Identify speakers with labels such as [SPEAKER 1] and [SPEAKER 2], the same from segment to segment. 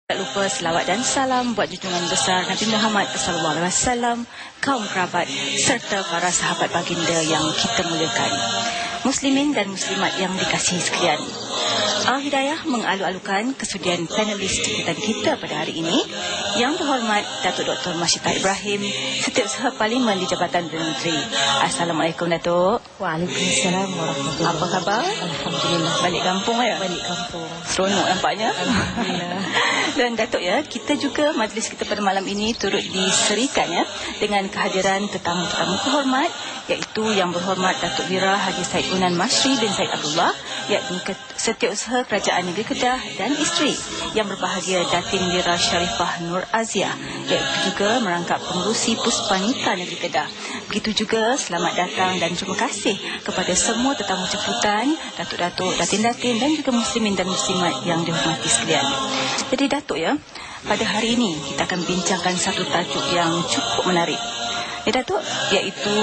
[SPEAKER 1] Tak lupa selawat dan salam buat junjungan besar Nabi Muhammad SAW, kaum kerabat serta para sahabat baginda yang kita muliakan. Muslimin dan muslimat yang dikasihi sekalian, Al-Hidayah mengalu-alukan kesudian panelis jemputan kita pada hari ini, Yang berhormat Datuk Dr. Masyidah Ibrahim, Setiausaha Parlimen di Jabatan Perdana Menteri. Assalamualaikum Datuk.
[SPEAKER 2] Waalaikumsalam warahmatullahi.
[SPEAKER 1] Apa khabar?
[SPEAKER 2] Alhamdulillah.
[SPEAKER 1] Balik kampung ya?
[SPEAKER 2] Balik kampung.
[SPEAKER 1] Seronok nampaknya.
[SPEAKER 2] Alhamdulillah.
[SPEAKER 1] Dan Datuk ya, kita juga majlis kita pada malam ini turut diserikan ya dengan kehadiran tetamu-tetamu kehormat, iaitu Yang berhormat Datuk Wira Haji Said Unan Masri bin Said Abdullah, yakni Setiausaha Kerajaan Negeri Kedah, dan isteri Yang berbahagia Datin Wira Sharifah Nur Aziah, iaitu juga merangkap pengurusi Puspanita Negeri Kedah. Begitu juga selamat datang dan terima kasih kepada semua tetamu jemputan, datuk-datuk, datin-datin dan juga muslimin dan muslimat yang dihormati sekalian. Jadi Datuk ya, pada hari ini kita akan bincangkan satu tajuk yang cukup menarik. Ya Datuk, iaitu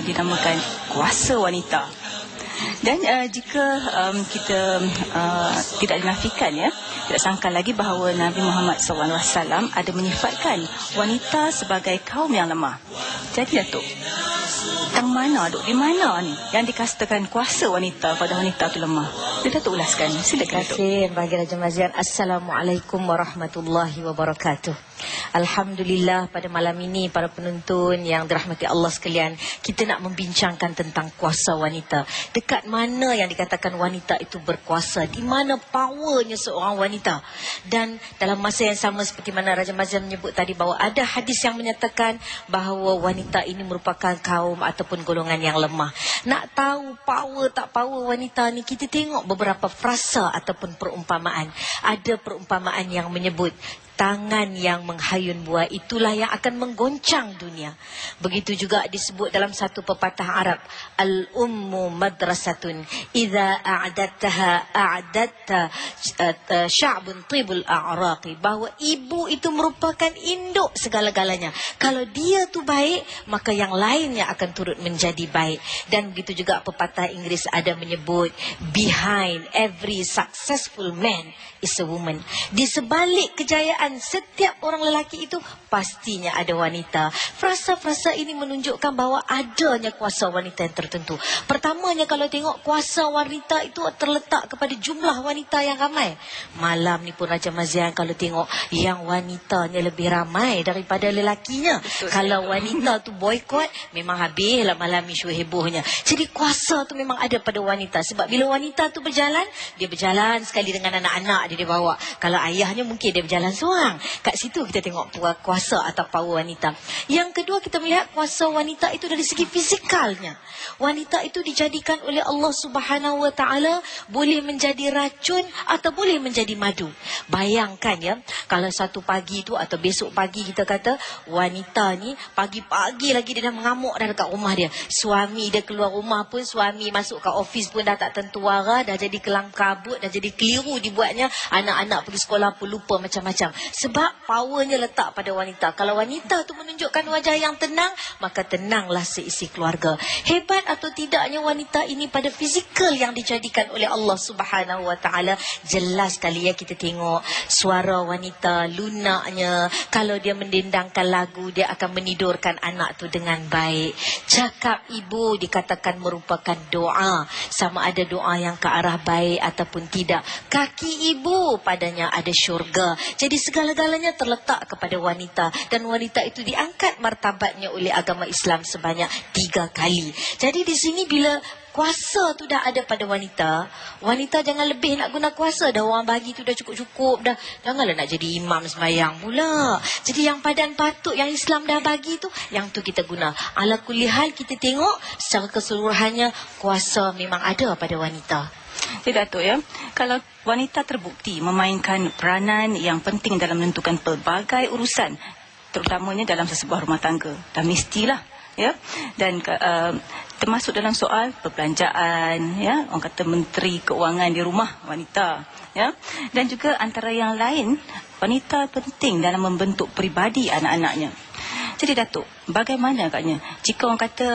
[SPEAKER 1] dinamakan kuasa wanita. Dan jika kita tidak dinafikan ya, tidak sangka lagi bahawa Nabi Muhammad SAW ada menyifatkan wanita sebagai kaum yang lemah. Jadi Datuk, tang mana duk di mana ni yang dikatakan kuasa wanita pada wanita tu lemah? Dia Datuk ulaskan. Silakan Datuk.
[SPEAKER 2] Terima kasih bagi Raja Mazian. Assalamualaikum warahmatullahi wabarakatuh. Alhamdulillah, pada malam ini para penonton yang dirahmati Allah sekalian, kita nak membincangkan tentang kuasa wanita. Dekat mana yang dikatakan wanita itu berkuasa? Di mana powernya seorang wanita? Dan dalam masa yang sama seperti mana Raja Mazian menyebut tadi, bahawa ada hadis yang menyatakan bahawa wanita ini merupakan kaum ataupun golongan yang lemah. Nak tahu power tak power wanita ni, kita tengok beberapa frasa ataupun perumpamaan. Ada perumpamaan yang menyebut tangan yang menghayun buah itulah yang akan menggoncang dunia. Begitu juga disebut dalam satu pepatah Arab, al-ummu madrasatun idza a'adattaha a'adatta sya'bun tibul a'raqi, bahawa ibu itu merupakan induk segala-galanya. Kalau dia tu baik, maka yang lainnya akan turut menjadi baik. Dan begitu juga pepatah Inggeris ada menyebut, behind every successful man is a woman. Di sebalik kejayaan setiap orang lelaki itu pastinya ada wanita. Frasa-frasa ini menunjukkan bahawa adanya kuasa wanita yang tertentu. Pertamanya, kalau tengok kuasa wanita itu terletak kepada jumlah wanita yang ramai. Malam ni pun Raja Mazian, kalau tengok yang wanitanya lebih ramai daripada lelakinya. Betul, kalau wanita tu boykot, memang habislah malam isu hebohnya. Jadi kuasa tu memang ada pada wanita. Sebab bila wanita tu berjalan, dia berjalan sekali dengan anak-anak dia bawa. Kalau ayahnya mungkin dia berjalan seorang. Kat situ kita tengok kuasa atau power wanita. Yang kedua, kita melihat kuasa wanita itu dari segi fizikalnya. Wanita itu dijadikan oleh Allah Subhanahu Wa Taala boleh menjadi racun atau boleh menjadi madu. Bayangkan ya, kalau satu pagi tu atau besok pagi kita kata wanita ni pagi-pagi lagi dia dah mengamuk dah dekat rumah dia. Suami dia keluar rumah pun, suami masuk ke office pun dah tak tentu arah, dah jadi kelam kabut, dah jadi keliru dibuatnya. Anak-anak pergi sekolah pun lupa macam-macam. Sebab powernya letak pada wanita. Kalau wanita tu menunjukkan wajah yang tenang, maka tenanglah seisi keluarga. Hebat atau tidaknya wanita ini pada fizikal yang dijadikan oleh Allah Subhanahu Wa Taala, jelas sekali ya kita tengok suara wanita lunaknya. Kalau dia mendendangkan lagu, dia akan menidurkan anak tu dengan baik. Cakap ibu dikatakan merupakan doa, sama ada doa yang ke arah baik ataupun tidak. Kaki ibu padanya ada syurga. Jadi segala-galanya terletak kepada wanita. Dan wanita itu diangkat martabatnya oleh agama Islam sebanyak 3 kali. Jadi di sini bila kuasa tu dah ada pada wanita, wanita jangan lebih nak guna kuasa. Dah orang bagi tu dah cukup-cukup dah. Janganlah nak jadi imam sembahyang pula. Jadi yang padan patut yang Islam dah bagi tu, yang tu kita guna. Ala kulli hal, kita tengok secara keseluruhannya kuasa memang ada pada wanita.
[SPEAKER 1] Jadi Datuk ya, kalau wanita terbukti memainkan peranan yang penting dalam menentukan pelbagai urusan, terutamanya dalam sesebuah rumah tangga, dan mestilah ya, dan termasuk dalam soal perbelanjaan ya, orang kata menteri keuangan di rumah wanita ya, dan juga antara yang lain, wanita penting dalam membentuk peribadi anak-anaknya. Jadi Datuk, bagaimana agaknya jika orang kata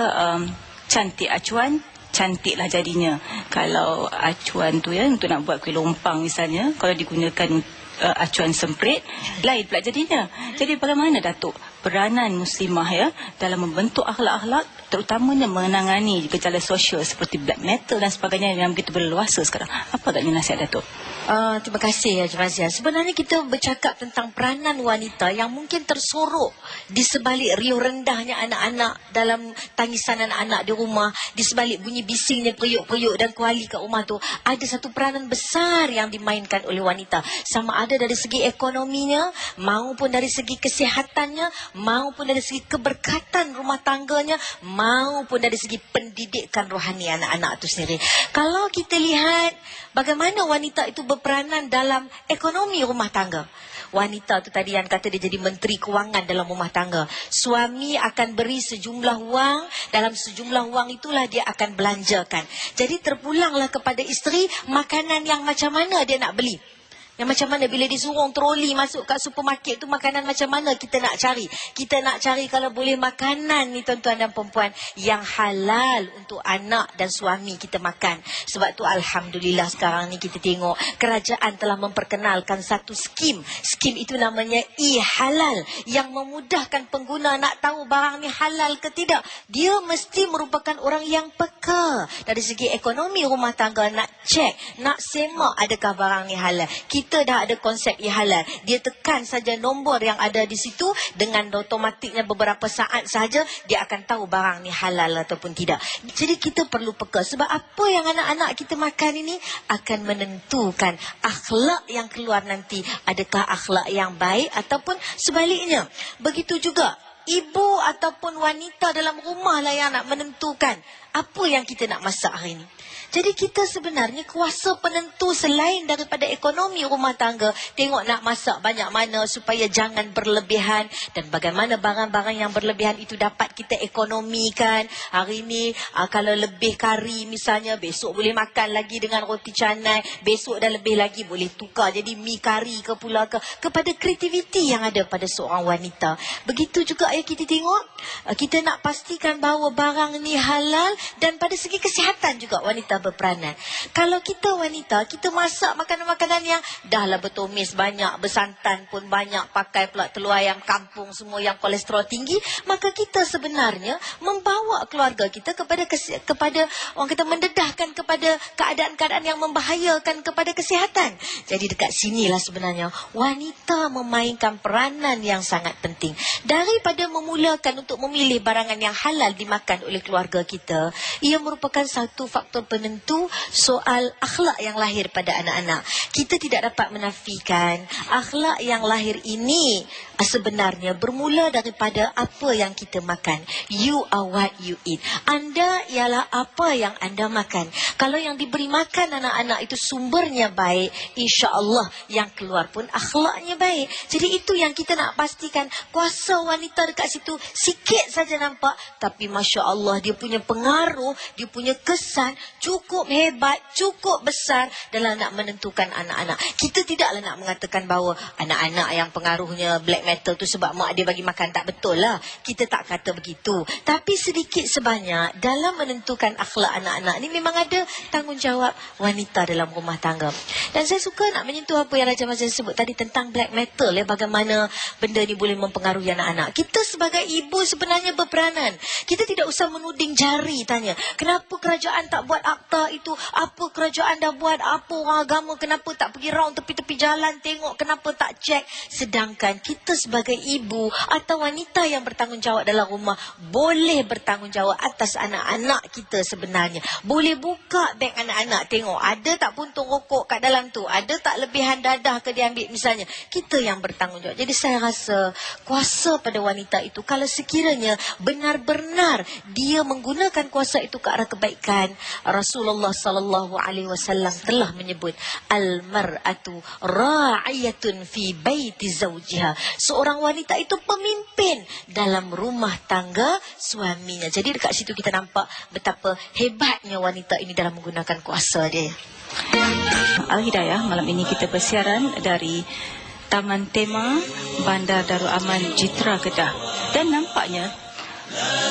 [SPEAKER 1] cantik acuan, cantiklah jadinya. Kalau acuan tu ya, untuk nak buat kuih lompang misalnya, kalau digunakan acuan semprit, lain pula jadinya. Jadi bagaimana Datuk peranan muslimah ya dalam membentuk akhlak-akhlak, terutamanya menangani gejala sosial seperti black metal dan sebagainya yang begitu berluasa sekarang. Apa agaknya nasihat Datuk?
[SPEAKER 2] Terima kasih ya Razia. Sebenarnya kita bercakap tentang peranan wanita yang mungkin tersorok di sebalik riuh rendahnya anak-anak dalam tangisan anak-anak di rumah, di sebalik bunyi bisingnya periuk-periuk dan kuali kat rumah tu. Ada satu peranan besar yang dimainkan oleh wanita. Sama ada dari segi ekonominya, maupun dari segi kesihatannya, maupun dari segi keberkatan rumah tangganya, maupun dari segi pendidikan rohani anak-anak itu sendiri. Kalau kita lihat bagaimana wanita itu berperanan dalam ekonomi rumah tangga. Wanita tu tadi yang kata dia jadi menteri kewangan dalam rumah tangga. Suami akan beri sejumlah wang, dalam sejumlah wang itulah dia akan belanjakan. Jadi terpulanglah kepada isteri makanan yang macam mana dia nak beli. Yang macam mana bila disuruh troli masuk kat supermarket tu, makanan macam mana kita nak cari. Kita nak cari kalau boleh makanan ni tuan-tuan dan perempuan yang halal untuk anak dan suami kita makan. Sebab tu Alhamdulillah sekarang ni kita tengok kerajaan telah memperkenalkan satu skim. Skim itu namanya e-halal yang memudahkan pengguna nak tahu barang ni halal ke tidak. Dia mesti merupakan orang yang peka dari segi ekonomi rumah tangga, nak cek, nak semak adakah barang ni halal. Kita dah ada konsep e-halal. Dia tekan saja nombor yang ada di situ, dengan otomatiknya beberapa saat saja dia akan tahu barang ni halal ataupun tidak. Jadi kita perlu peka sebab apa yang anak-anak kita makan ini akan menentukan akhlak yang keluar nanti, adakah akhlak yang baik ataupun sebaliknya. Begitu juga ibu ataupun wanita dalam rumah lah yang nak menentukan apa yang kita nak masak hari ini. Jadi kita sebenarnya kuasa penentu selain daripada ekonomi rumah tangga. Tengok nak masak banyak mana supaya jangan berlebihan. Dan bagaimana barang-barang yang berlebihan itu dapat kita ekonomikan. Hari ini kalau lebih kari misalnya, besok boleh makan lagi dengan roti canai. Besok dah lebih lagi boleh tukar jadi mi kari ke pula ke. Kepada kreativiti yang ada pada seorang wanita. Begitu juga ya kita tengok. Kita nak pastikan bahawa barang ni halal. Dan pada segi kesihatan juga wanita berperanan. Kalau kita wanita, kita masak makanan-makanan yang dah lah bertumis banyak, bersantan pun banyak, pakai pula telur ayam kampung semua yang kolesterol tinggi, maka kita sebenarnya membawa keluarga kita kepada orang kata mendedahkan kepada keadaan-keadaan yang membahayakan kepada kesihatan. Jadi dekat sinilah sebenarnya wanita memainkan peranan yang sangat penting. Daripada memulakan untuk memilih barangan yang halal dimakan oleh keluarga kita, ia merupakan satu faktor penentu soal akhlak yang lahir pada anak-anak. Kita tidak dapat menafikan akhlak yang lahir ini sebenarnya bermula daripada apa yang kita makan. You are what you eat. Anda ialah apa yang anda makan. Kalau yang diberi makan anak-anak itu sumbernya baik, insya-Allah yang keluar pun akhlaknya baik. Jadi itu yang kita nak pastikan. Kuasa wanita dekat situ sikit saja nampak, tapi masya-Allah dia punya pengaruh, dia punya kesan cukup hebat, cukup besar dalam nak menentukan anak-anak. Kita tidaklah nak mengatakan bahawa anak-anak yang pengaruhnya black metal tu sebab mak dia bagi makan, tak betul lah. Kita tak kata begitu. Tapi sedikit sebanyak dalam menentukan akhlak anak-anak ni memang ada tanggungjawab wanita dalam rumah tangga. Dan saya suka nak menyentuh apa yang Raja Mazlan sebut tadi tentang black metal ya, bagaimana benda ni boleh mempengaruhi anak-anak. Kita sebagai ibu sebenarnya berperanan. Kita tidak usah menuding jari tanya, kenapa kerajaan tak buat akta itu? Apa kerajaan dah buat? Apa orang agama kenapa tak pergi round tepi-tepi jalan tengok, kenapa tak cek? Sedangkan kita sebagai ibu atau wanita yang bertanggungjawab dalam rumah boleh bertanggungjawab atas anak-anak kita sebenarnya. Boleh buka beg anak-anak, tengok ada tak puntung rokok kat dalam tu, ada tak lebihan dadah ke dia ambil misalnya. Kita yang bertanggungjawab. Jadi saya rasa kuasa pada wanita itu kalau sekiranya benar-benar dia menggunakan kuasa itu ke arah kebaikan, Rasulullah sallallahu alaihi wasallam telah menyebut al-mar'atu ra'iyatun fi baiti zawjiha. Seorang wanita itu pemimpin dalam rumah tangga suaminya. Jadi dekat situ kita nampak betapa hebatnya wanita ini dalam menggunakan kuasa dia.
[SPEAKER 1] Al-Hidayah, malam ini kita bersiaran dari Taman Tema Bandar Darul Aman Jitra Kedah. Dan nampaknya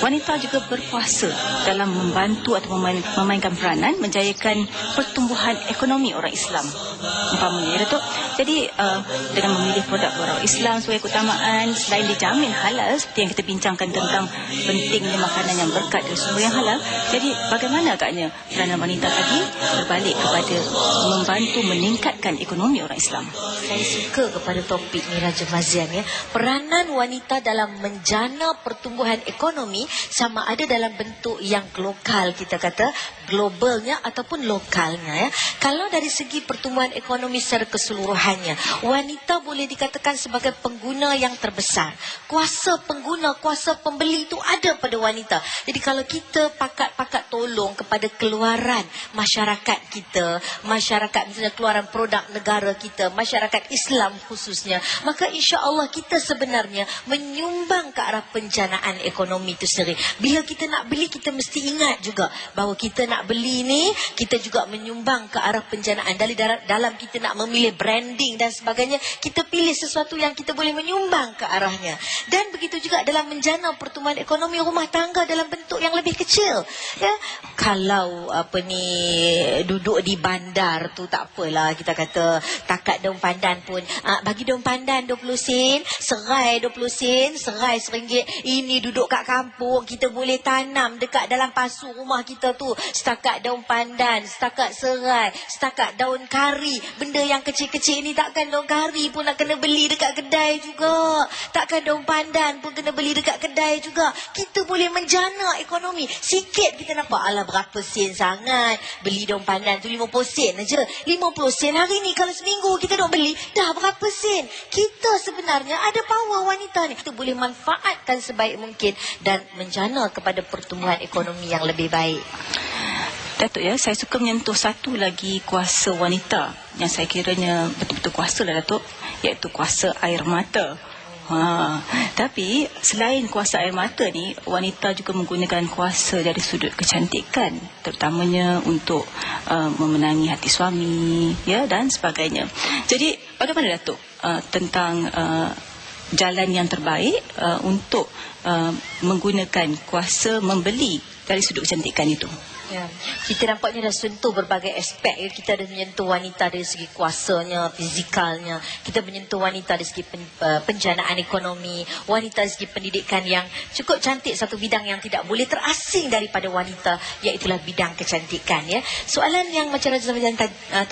[SPEAKER 1] wanita juga berkuasa dalam membantu atau memainkan peranan menjayakan pertumbuhan ekonomi orang Islam. umpamanya ya Datuk. Jadi dengan memilih produk Islam sebagai keutamaan, selain dijamin halal seperti yang kita bincangkan tentang pentingnya makanan yang berkat dari sumber yang halal, jadi bagaimana agaknya peranan wanita tadi berbalik kepada membantu meningkatkan ekonomi orang Islam?
[SPEAKER 2] Saya suka kepada topik ni Raja Mazian ya. Peranan wanita dalam menjana pertumbuhan ekonomi sama ada dalam bentuk yang lokal, kita kata globalnya ataupun lokalnya ya. Kalau dari segi pertumbuhan ekonomi secara keseluruhannya, wanita boleh dikatakan sebagai pengguna yang terbesar. Kuasa pengguna, kuasa pembeli itu ada pada wanita. Jadi kalau kita pakat-pakat tolong kepada keluaran masyarakat kita, masyarakat misalnya keluaran produk negara kita, masyarakat Islam khususnya, maka insya-Allah kita sebenarnya menyumbang ke arah penjanaan ekonomi itu sendiri. Bila kita nak beli, kita mesti ingat juga bahawa kita nak beli ni, kita juga menyumbang ke arah penjanaan. Dalam kita nak memilih branding dan sebagainya, kita pilih sesuatu yang kita boleh menyumbang ke arahnya. Dan begitu juga dalam menjana pertumbuhan ekonomi rumah tangga dalam bentuk yang lebih kecil ya. Kalau duduk di bandar tu tak apalah, kita kata takat daun pandan pun bagi daun pandan 20 sen, serai 20 sen, serai RM1. Ini duduk kat kampung, kita boleh tanam dekat dalam pasu rumah kita tu, setakat daun pandan, setakat serai, setakat daun kari. Benda yang kecil-kecil ni, takkan daun kari pun nak kena beli dekat kedai juga, takkan daun pandan pun kena beli dekat kedai juga. Kita boleh menjana ekonomi. Sikit kita nampak, alah berapa sen sangat, beli daun pandan tu 50 sen aja. 50 sen hari ni, kalau seminggu kita nak beli, dah berapa sen. Kita sebenarnya ada power wanita ni, kita boleh manfaatkan sebaik mungkin dan menjana kepada pertumbuhan ekonomi yang lebih baik.
[SPEAKER 1] Datuk ya, saya suka menyentuh satu lagi kuasa wanita yang saya kiranya betul-betul kuasa lah Datuk, iaitu kuasa air mata. Tapi selain kuasa air mata ni, wanita juga menggunakan kuasa dari sudut kecantikan, terutamanya untuk memenangi hati suami ya, dan sebagainya. Jadi bagaimana Datuk tentang jalan yang terbaik untuk menggunakan kuasa membeli dari sudut kecantikan itu?
[SPEAKER 2] Ya, kita nampaknya dah sentuh berbagai aspek ya. Kita dah menyentuh wanita dari segi kuasanya, fizikalnya. Kita menyentuh wanita dari segi penjanaan ekonomi, wanita dari segi pendidikan yang cukup cantik, satu bidang yang tidak boleh terasing daripada wanita, iaitulah bidang kecantikan ya. Soalan yang macam Raja Zamajan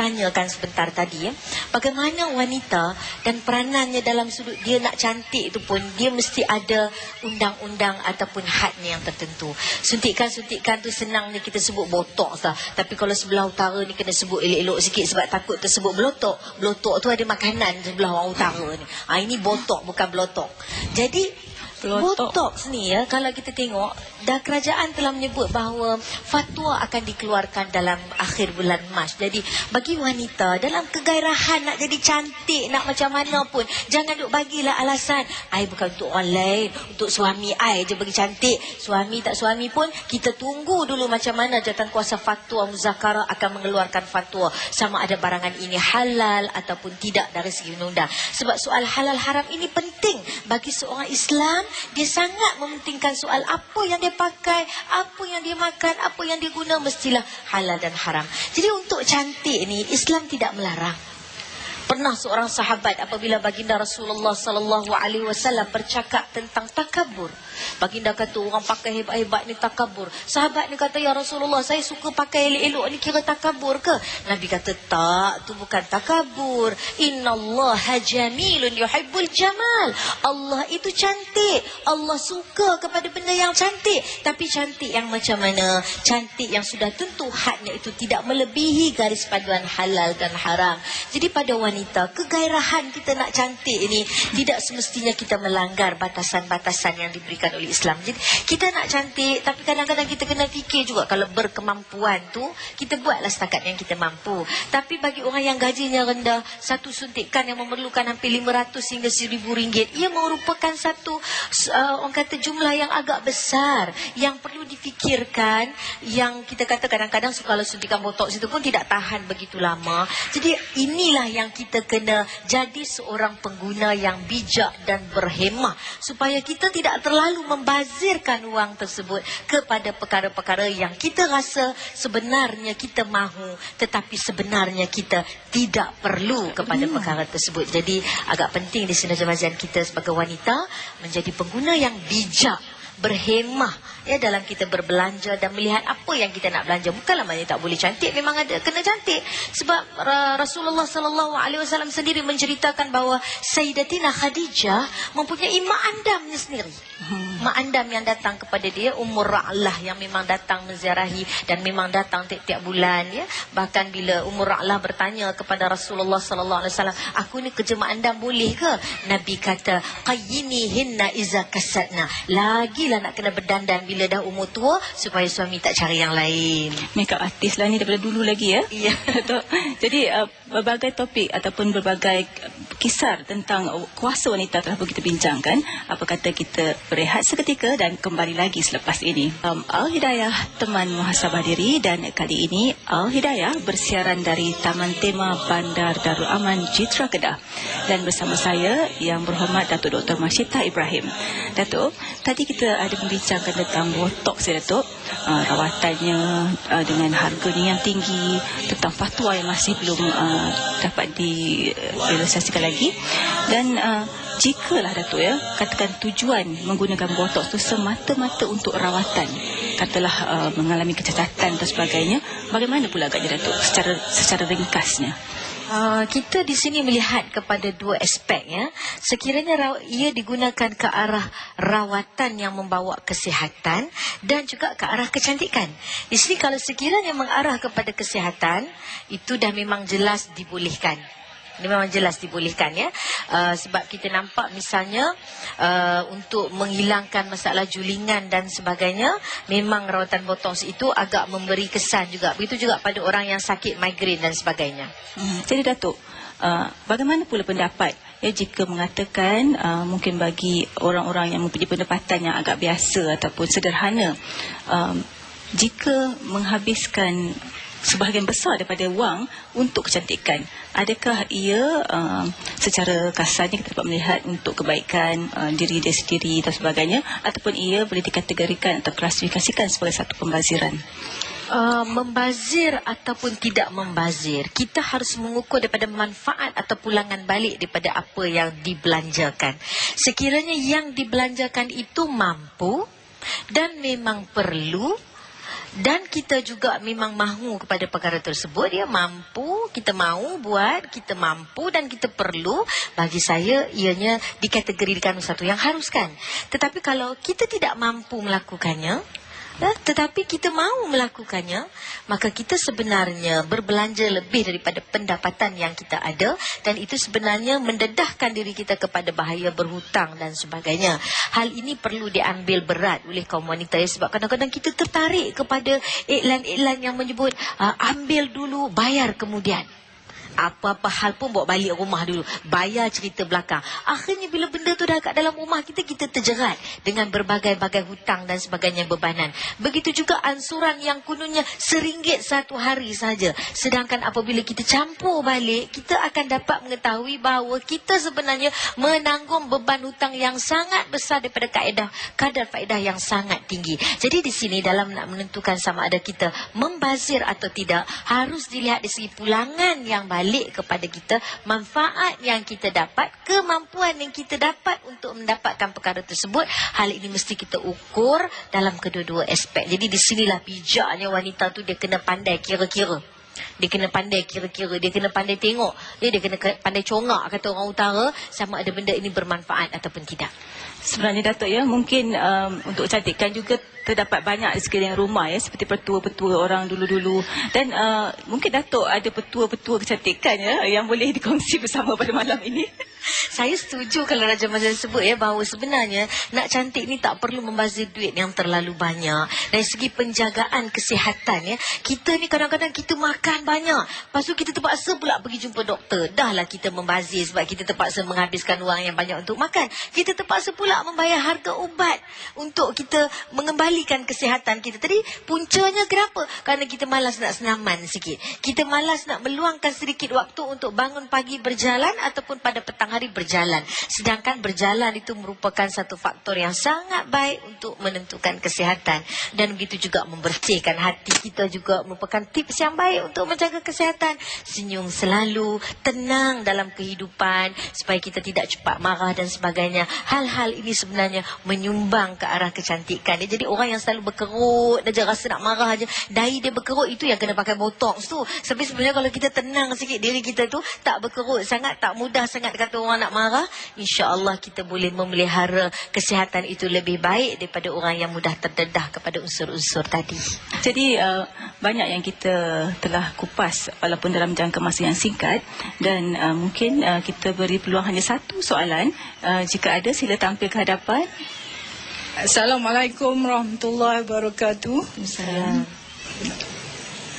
[SPEAKER 2] tanyakan sebentar tadi ya, bagaimana wanita dan peranannya dalam sudut dia nak cantik itu pun, dia mesti ada undang-undang ataupun hadnya yang tertentu. Suntikan-suntikan tu senangnya kita sebut botox lah. Tapi kalau sebelah utara ni kena sebut elok-elok sikit sebab takut tersebut belotok. Belotok tu ada makanan sebelah orang utara ni. Ini botox bukan belotok. Jadi botox ni ya, kalau kita tengok dah kerajaan telah menyebut bahawa fatwa akan dikeluarkan dalam akhir bulan Mac. Jadi bagi wanita dalam kegairahan nak jadi cantik, nak macam mana pun, jangan duk bagilah alasan I bukan untuk orang lain, untuk suami I je bagi cantik. Suami tak suami pun kita tunggu dulu macam mana jawatan kuasa fatwa muzakarah akan mengeluarkan fatwa sama ada barangan ini halal ataupun tidak dari segi undang-undang. Sebab soal halal haram ini penting bagi seorang Islam. Dia sangat mementingkan soal apa yang dia pakai, apa yang dia makan, apa yang dia guna, mestilah halal dan haram. Jadi untuk cantik ni Islam tidak melarang. Pernah seorang sahabat apabila baginda Rasulullah sallallahu alaihi wasallam bercakap tentang takabur, baginda kata orang pakai hebat-hebat ni takabur. Sahabat ni kata, ya Rasulullah, saya suka pakai elok-elok ni, kira takabur ke? Nabi kata, tak, tu bukan takabur. Innallaha jamilun yuhibbul jamal. Allah itu cantik, Allah suka kepada benda yang cantik. Tapi cantik yang macam mana? Cantik yang sudah tentu hadnya, itu tidak melebihi garis paduan halal dan haram. Jadi pada wanita, kegairahan kita nak cantik ini tidak semestinya kita melanggar batasan-batasan yang diberikan oleh Islam. Jadi kita nak cantik, tapi kadang-kadang kita kena fikir juga, kalau berkemampuan tu kita buatlah setakat yang kita mampu. Tapi bagi orang yang gajinya rendah, satu suntikan yang memerlukan hampir 500 hingga RM1,000, ia merupakan satu orang kata jumlah yang agak besar yang perlu difikirkan. Yang kita kata kadang-kadang kalau suntikan botox itu pun tidak tahan begitu lama. Jadi inilah yang kita kita kena jadi seorang pengguna yang bijak dan berhemah supaya kita tidak terlalu membazirkan wang tersebut kepada perkara-perkara yang kita rasa sebenarnya kita mahu tetapi sebenarnya kita tidak perlu kepada perkara tersebut. Jadi agak penting di sini jemaah kita sebagai wanita menjadi pengguna yang bijak, berhemah ya dalam kita berbelanja dan melihat apa yang kita nak belanja. Bukanlah maknanya tak boleh cantik, memang ada kena cantik. Sebab Rasulullah sallallahu alaihi wasallam sendiri menceritakan bahawa Sayyidatina Khadijah mempunyai mak andamnya sendiri. Mak andam yang datang kepada dia, Ummur Ra'lah, yang memang datang menziarahi dan memang datang tiap-tiap bulan ya. Bahkan bila Ummur Ra'lah bertanya kepada Rasulullah sallallahu alaihi wasallam, "Aku ni kerja mak andam boleh ke?" Nabi kata, "Qayyinihinna iza kasatna." Lagilah nak kena berdandan bila dah umur tua supaya suami tak cari yang lain.
[SPEAKER 1] Makeup artis lah ni daripada dulu lagi ya.
[SPEAKER 2] Ya.
[SPEAKER 1] Jadi berbagai topik ataupun berbagai kisar tentang kuasa wanita telah pun kita bincangkan. Apa kata kita berehat seketika dan kembali lagi selepas ini. Al-Hidayah, teman muhasabah diri, dan kali ini Al-Hidayah bersiaran dari Taman Tema Bandar Darul Aman Jitra Kedah. Dan bersama saya yang berhormat Datuk Dr. Masyitah Ibrahim. Datuk, tadi kita ada membincangkan tentang botox ya Datuk. Rawatannya dengan harganya yang tinggi, tentang fatwa yang masih belum dapat direalisasikan lagi. Dan jikalah Datuk ya, katakan tujuan menggunakan botox itu semata-mata untuk rawatan, katalah mengalami kecacatan dan sebagainya, bagaimana pula agaknya Datuk secara ringkasnya?
[SPEAKER 2] Kita di sini melihat kepada dua aspek ya. Sekiranya ia digunakan ke arah rawatan yang membawa kesihatan dan juga ke arah kecantikan. Di sini kalau sekiranya mengarah kepada kesihatan, itu dah memang jelas dibolehkan. Ini memang jelas dibolehkan ya. Sebab kita nampak misalnya untuk menghilangkan masalah julingan dan sebagainya, memang rawatan botox itu agak memberi kesan juga. Begitu juga pada orang yang sakit migrain dan sebagainya.
[SPEAKER 1] Jadi Datuk, bagaimana pula pendapat ya jika mengatakan mungkin bagi orang-orang yang mempunyai pendapatan yang agak biasa ataupun sederhana, jika menghabiskan sebahagian besar daripada wang untuk kecantikan, adakah ia secara kasarnya kita dapat melihat untuk kebaikan diri dia sendiri dan sebagainya, ataupun ia boleh dikategorikan atau klasifikasikan sebagai satu pembaziran?
[SPEAKER 2] Membazir ataupun tidak membazir, kita harus mengukur daripada manfaat atau pulangan balik daripada apa yang dibelanjakan. Sekiranya yang dibelanjakan itu mampu dan memang perlu, dan kita juga memang mahu kepada perkara tersebut, dia mampu, kita mahu buat, kita mampu dan kita perlu, bagi saya ianya dikategorikan satu yang haruskan. Tetapi kalau kita tidak mampu melakukannya, tetapi kita mahu melakukannya, maka kita sebenarnya berbelanja lebih daripada pendapatan yang kita ada, dan itu sebenarnya mendedahkan diri kita kepada bahaya berhutang dan sebagainya. Hal ini perlu diambil berat oleh kaum wanita ya, sebab kadang-kadang kita tertarik kepada iklan-iklan yang menyebut ambil dulu, bayar kemudian. Apa-apa hal pun bawa balik rumah dulu, bayar cerita belakang. Akhirnya bila benda tu dah kat dalam rumah kita, kita terjerat dengan berbagai-bagai hutang dan sebagainya, bebanan. Begitu juga ansuran yang kononnya RM1 satu hari saja. Sedangkan apabila kita campur balik, kita akan dapat mengetahui bahawa kita sebenarnya menanggung beban hutang yang sangat besar daripada kadar faedah yang sangat tinggi. Jadi di sini dalam nak menentukan sama ada kita membazir atau tidak, harus dilihat dari segi pulangan yang balik kepada kita, manfaat yang kita dapat, kemampuan yang kita dapat untuk mendapatkan perkara tersebut. Hal ini mesti kita ukur dalam kedua-dua aspek. Jadi di sinilah bijaknya wanita tu, dia kena pandai kira-kira. Dia kena pandai kira-kira, dia kena pandai tengok, dia kena pandai congak, kata orang utara, sama ada benda ini bermanfaat ataupun tidak.
[SPEAKER 1] Sebenarnya Datuk ya, mungkin untuk kecantikan juga terdapat banyak di sekeliling rumah ya, seperti petua-petua orang dulu-dulu. Dan mungkin Datuk ada petua-petua kecantikan ya yang boleh dikongsi bersama pada malam ini.
[SPEAKER 2] Saya setuju kalau Raja Mazlan sebut ya, bahawa sebenarnya nak cantik ni tak perlu membazir duit yang terlalu banyak. Dari segi penjagaan kesihatan ya, kita ni kadang-kadang kita makan banyak, lepas tu kita terpaksa pula pergi jumpa doktor. Dahlah kita membazir sebab kita terpaksa menghabiskan wang yang banyak untuk makan. Kita terpaksa pula membayar harga ubat untuk kita mengembalikan kembalikan kesihatan kita. Tadi puncanya kenapa? Kerana kita malas nak senaman sikit. Kita malas nak meluangkan sedikit waktu untuk bangun pagi berjalan ataupun pada petang hari berjalan. Sedangkan berjalan itu merupakan satu faktor yang sangat baik untuk menentukan kesihatan. Dan begitu juga membersihkan hati kita juga merupakan tips yang baik untuk menjaga kesihatan. Senyum selalu, tenang dalam kehidupan supaya kita tidak cepat marah dan sebagainya. Hal-hal ini sebenarnya menyumbang ke arah kecantikan. Jadi orang yang selalu berkerut dia rasa nak marah aja, dahi dia berkerut, itu yang kena pakai botox tu. Tapi sebenarnya kalau kita tenang sikit diri kita tu, tak berkerut sangat, tak mudah sangat kata orang nak marah, insya-Allah kita boleh memelihara kesihatan itu lebih baik daripada orang yang mudah terdedah kepada unsur-unsur tadi.
[SPEAKER 1] Jadi banyak yang kita telah kupas walaupun dalam jangka masa yang singkat, dan mungkin kita beri peluang hanya satu soalan. Jika ada, sila tampil ke hadapan.
[SPEAKER 3] Assalamualaikum warahmatullahi wabarakatuh.
[SPEAKER 1] Assalamualaikum.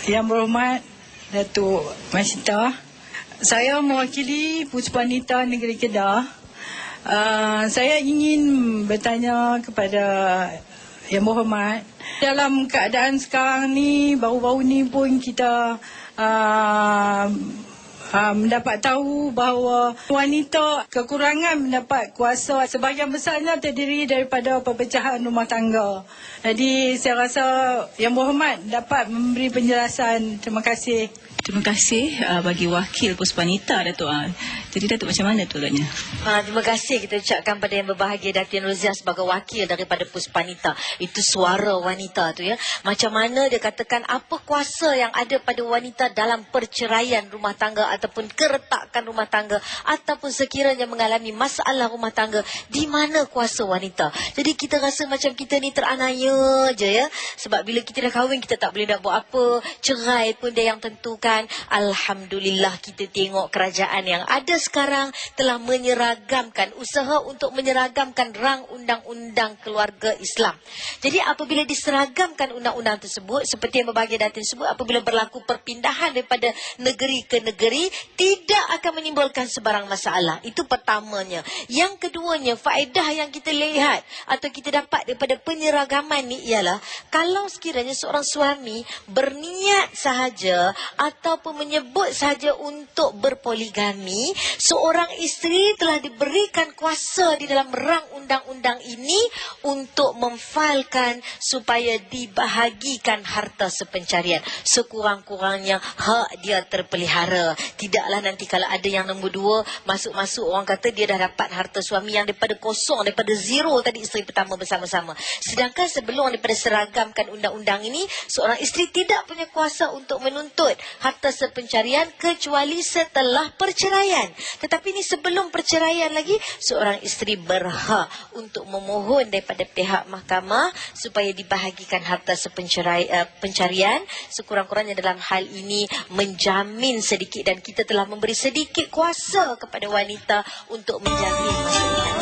[SPEAKER 3] Yang berhormat Datuk Masita, saya mewakili Puspanita Negeri Kedah. Saya ingin bertanya kepada Yang Berhormat, dalam keadaan sekarang ni, baru-baru ni pun kita mendapat tahu bahawa wanita kekurangan mendapat kuasa, sebahagian besarnya terdiri daripada perpecahan rumah tangga. Jadi saya rasa Yang Berhormat dapat memberi penjelasan. Terima kasih.
[SPEAKER 1] Terima kasih bagi wakil Puspanita, Datuk. Jadi Datuk, macam mana tu agaknya?
[SPEAKER 2] Terima kasih kita ucapkan pada yang berbahagia Datin Rozia sebagai wakil daripada Puspanita. Itu suara wanita tu ya. Macam mana dia katakan apa kuasa yang ada pada wanita dalam perceraian rumah tangga ataupun keretakan rumah tangga ataupun sekiranya mengalami masalah rumah tangga, di mana kuasa wanita. Jadi kita rasa macam kita ni teranaya je ya. Sebab bila kita dah kahwin kita tak boleh nak buat apa. Cerai pun dia yang tentukan. Alhamdulillah kita tengok kerajaan yang ada sekarang telah menyeragamkan, usaha untuk menyeragamkan rang undang-undang keluarga Islam. Jadi apabila diseragamkan undang-undang tersebut, seperti yang berbahagia Datin sebut, apabila berlaku perpindahan daripada negeri ke negeri, tidak akan menimbulkan sebarang masalah. Itu pertamanya. Yang keduanya, faedah yang kita lihat atau kita dapat daripada penyeragaman ni ialah, kalau sekiranya seorang suami berniat sahaja ataupun menyebut sahaja untuk berpoligami, seorang isteri telah diberikan kuasa di dalam rang undang-undang ini untuk memfailkan supaya dibahagikan harta sepencarian. Sekurang-kurangnya hak dia terpelihara. Tidaklah nanti kalau ada yang nombor dua, masuk-masuk orang kata dia dah dapat harta suami yang daripada kosong, daripada zero tadi isteri pertama bersama-sama. Sedangkan sebelum daripada seragamkan undang-undang ini, seorang isteri tidak punya kuasa untuk menuntut harta sepencarian kecuali setelah perceraian. Tetapi ini sebelum perceraian lagi, seorang isteri berhak untuk memohon daripada pihak mahkamah supaya dibahagikan harta pencarian. Sekurang-kurangnya dalam hal ini menjamin sedikit, dan kita telah memberi sedikit kuasa kepada wanita untuk menjamin masalah.